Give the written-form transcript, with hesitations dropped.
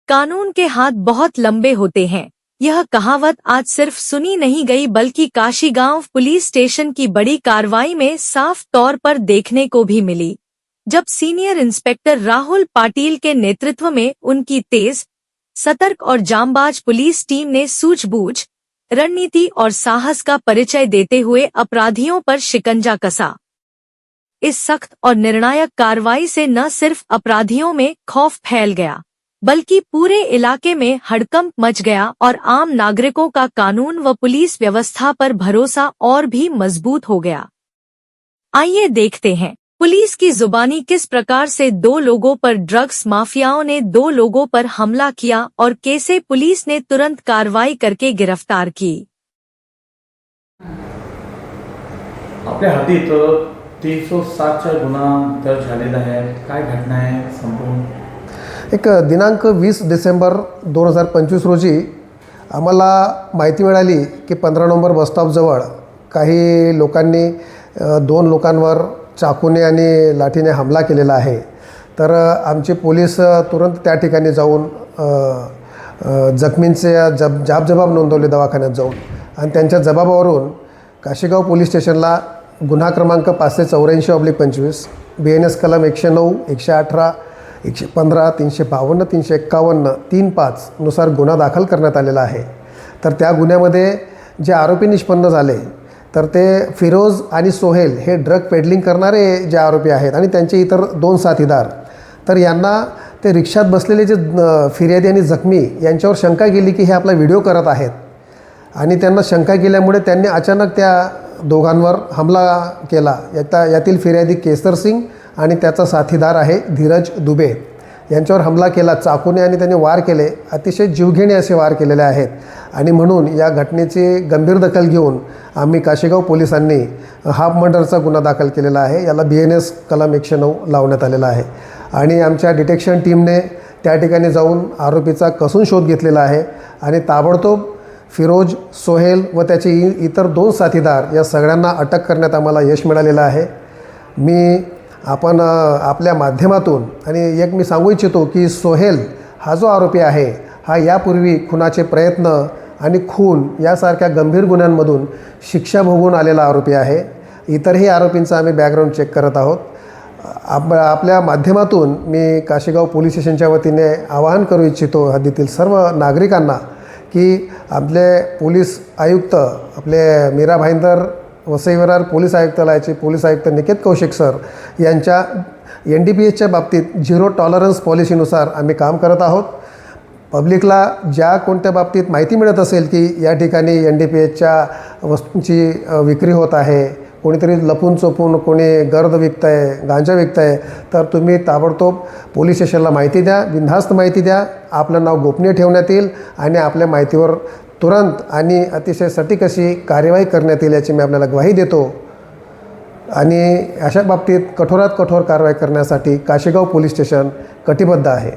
कानून के हाथ बहुत लंबे होते हैं। यह कहावत आज सिर्फ सुनी नहीं गई बल्कि काशीगांव पुलिस स्टेशन की बड़ी कार्रवाई में साफ तौर पर देखने को भी मिली, जब सीनियर इंस्पेक्टर राहुल पाटिल के नेतृत्व में उनकी तेज, सतर्क और जांबाज पुलिस टीम ने सूझबूझ, रणनीति और साहस का परिचय देते हुए अपराधियों पर शिकंजा कसा। इस सख्त और निर्णायक कार्रवाई से न सिर्फ अपराधियों में खौफ फैल गया, बल्कि पूरे इलाके में हड़कंप मच गया और आम नागरिकों का कानून व पुलिस व्यवस्था पर भरोसा और भी मजबूत हो गया। आइए देखते हैं पुलिस की जुबानी किस प्रकार से दो लोगों पर ड्रग्स माफियाओं ने दो लोगों पर हमला किया और कैसे पुलिस ने तुरंत कार्रवाई करके गिरफ्तार की। आपल्या हातीत 307चा गुन्हा दर्ज झालेला आहे। काय घटना आहे संपूर्ण? एक दिनांक 20 डिसेंबर 2025 रोजी आम्हाला माहिती मिळाली की 15 नंबर बसस्टॉपजवळ काही लोकांनी 2 लोकांवर चाकूने आणि लाठीने हमला केलेला आहे। तर आमचे पोलीस तुरंत त्या ठिकाणी जाऊन जखमींचे जाब नोंदवले दवाखान्यात जाऊन, आणि त्यांच्या जबाबावरून काशीगाव पोलीस स्टेशनला गुन्हा क्रमांक 584/25 BNS कलम 109, 118, 115, 352, 351, 35 नुसार गुन्हा दाखल करण्यात आलेला आहे। तर त्या गुन्ह्यामध्ये जे आरोपी निष्पन्न झाले तर ते फिरोज आणि सोहेल हे ड्रग पेडलिंग करणारे जे आरोपी आहेत आणि त्यांचे इतर 2 साथीदार, तर यांना ते रिक्षात बसलेले जे फिर्यादी आणि जखमी यांच्यावर शंका गेली की हे आपला व्हिडिओ करत आहेत, आणि त्यांना शंका गेल्यामुळे त्यांनी अचानक त्या दोघांवर हमला केला। यातील फिर्यादी केसर सिंग आणि त्याचा साथीदार आहे धीरज दुबे यांच्यावर हमला केला चाकूने, आणि त्यांनी वार केले, अतिशय जीवघेणे असे वार केलेले आहेत। आणि म्हणून या घटनेची गंभीर दखल घेऊन आम्ही काशीगाव पोलिसांनी हाफ मर्डरचा गुन्हा दाखल केलेला आहे। याला BNS कलम 109 लावण्यात आलेला आहे, आणि आमच्या डिटेक्शन टीमने त्या ठिकाणी जाऊन आरोपीचा कसून शोध घेतलेला आहे, आणि ताबडतोब फिरोज, सोहेल व त्याचे इतर 2 साथीदार या सगळ्यांना अटक करण्यात आम्हाला यश मिळालेलं आहे। आपण आपल्या माध्यमातून आणि एक मी सांगू इच्छितो की सोहेल हा जो आरोपी आहे हा यापूर्वी खुनाचे प्रयत्न आणि खून यासारख्या गंभीर गुन्ह्यांमधून शिक्षा भोगून आलेला आरोपी आहे। इतरही आरोपींचा आम्ही बॅकग्राऊंड चेक करत आहोत। आपल्या माध्यमातून मी काशीगाव पोलीस स्टेशनच्या वतीने आवाहन करू इच्छितो हद्दीतील सर्व नागरिकांना की आपले पोलीस आयुक्त आपले मीरा भाईंदर वसई विरार पोलीस आयुक्तालयाचे पोलीस आयुक्त निकेत कौशिक सर यांच्या NDPSच्या बाबतीत 0 टॉलरन्स पॉलिसीनुसार आम्ही काम करत आहोत। पब्लिकला ज्या कोणत्या बाबतीत माहिती मिळत असेल की या ठिकाणी NDPSच्या वस्तूंची विक्री होत आहे, कोणीतरी लपून चोपून कोणी गर्द विकत आहे, गांजा विकत आहे, तर तुम्ही ताबडतोब पोलीस स्टेशनला माहिती द्या, बिनधास्त माहिती द्या। आपलं नाव गोपनीय ठेवण्यात येईल आणि आपल्या माहितीवर तुरंत आणि अतिशय सटीक अशी कार्यवाही करण्यात येईल याची मी आपल्याला ग्वाही देतो। आणि अशा बाबतीत कठोरात कठोर कारवाई करण्यासाठी काशीगाव पोलीस स्टेशन कटिबद्ध आहे।